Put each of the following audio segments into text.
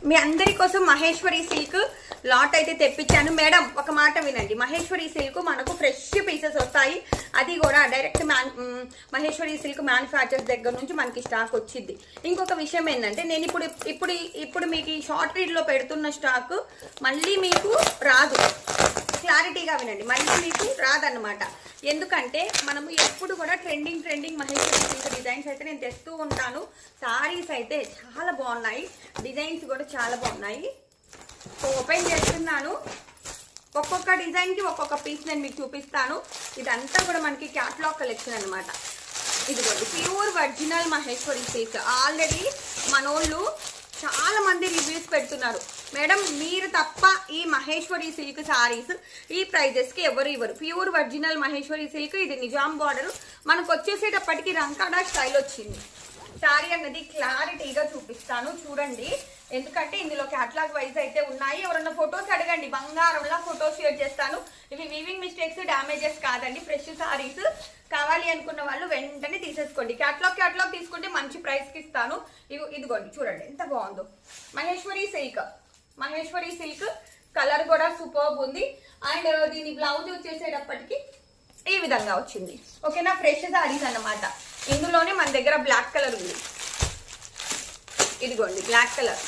మీ అందరి కోసం Maheshwari silk lot అయితే తెప్పించాను మేడం. ఒక మాట వినండి, మహేశ్వరి సిల్క్ మనకు ఫ్రెష్ పీసెస్ వస్తాయి. అది కూడా డైరెక్ట్ మహేశ్వరి సిల్క్ మ్యానుఫ్యాక్చర్స్ దగ్గర నుంచి మనకి స్టాక్ వచ్చింది. ఇంకొక విషయం ఏంటంటే, నేను ఇప్పుడు మీకు ఈ షార్ట్ రీడ్లో పెడుతున్న స్టాక్ మళ్ళీ మీకు రాదు. క్లారిటీగా వినండి, మళ్ళీ మీకు రాదన్నమాట. ఎందుకంటే మనము ఎప్పుడు కూడా ట్రెండింగ్ మహేశ్వరి సిల్క్ డిజైన్స్ అయితే నేను తెస్తూ ఉంటాను. సారీస్ అయితే చాలా బాగున్నాయి, డిజైన్స్ కూడా చాలా బాగున్నాయి. ఓపెన్ చేస్తున్నాను. ఒక్కొక్క డిజైన్కి ఒక్కొక్క పీస్ నేను మీకు చూపిస్తాను. ఇదంతా కూడా మనకి క్యాటలాగ్ కలెక్షన్ అనమాట. ఇదిగోండి pure original Maheshwari silk. Already మనోళ్ళు చాలా మంది రివ్యూస్ పెడుతున్నారు. మేడం మీరు తప్ప ఈ మహేశ్వరి సిల్క్ సారీస్ ఈ ప్రైజెస్కి ఎవరు ఇవ్వరు. Pure original Maheshwari silk. ఇది నిజాం బార్డర్. మనకు వచ్చేసేటప్పటికి రంకాడా స్టైల్ వచ్చింది. సారీ అన్నది క్లారిటీగా చూపిస్తాను చూడండి. ఎందుకంటే ఇందులో క్యాటలాగ్ వైజ్ అయితే ఉన్నాయి. ఎవరన్నా ఫొటోస్ అడగండి, బంగారంలా ఫొటోస్ షేర్ చేస్తాను. ఇవి వీవింగ్ మిస్టేక్స్, డ్యామేజెస్ కాదండి. ఫ్రెష్ సారీస్ కావాలి అనుకున్న వాళ్ళు వెంటనే తీసేసుకోండి. క్యాటలాగ్ తీసుకుంటే మంచి ప్రైస్కి ఇస్తాను. ఇదిగోండి చూడండి ఎంత బాగుందో. మహేశ్వరి సిల్క్ కలర్ కూడా సూపర్బ్ ఉంది. అండ్ దీని బ్లౌజ్ వచ్చేసేటప్పటికి ఈ విధంగా వచ్చింది. ఓకేనా, ఫ్రెష్ సారీస్ అన్నమాట. ఇందులోనే మన దగ్గర బ్లాక్ కలర్ ఉంది. ఇదిగోండి బ్లాక్ కలర్.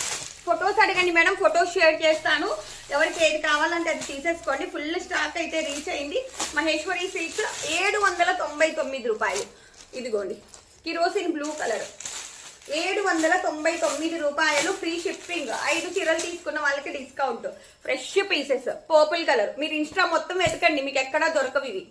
ఫొటోస్ అడగండి మేడం, ఫొటోస్ షేర్ చేస్తాను. ఎవరికి ఏది కావాలంటే అది తీసేసుకోండి. ఫుల్ స్టాక్ అయితే రీచ్ అయింది. మహేశ్వరి సిల్క్ 799 రూపాయలు. ఇదిగోండి కిరోసిన్ బ్లూ కలర్ 799 రూపాయలు. Free shipping. 5 చీరలు తీసుకున్న వాళ్ళకి discount. Fresh pieces. Purple colour. మీరు ఇన్స్టా మొత్తం వెతకండి, మీకు ఎక్కడా దొరకవు ఇవి.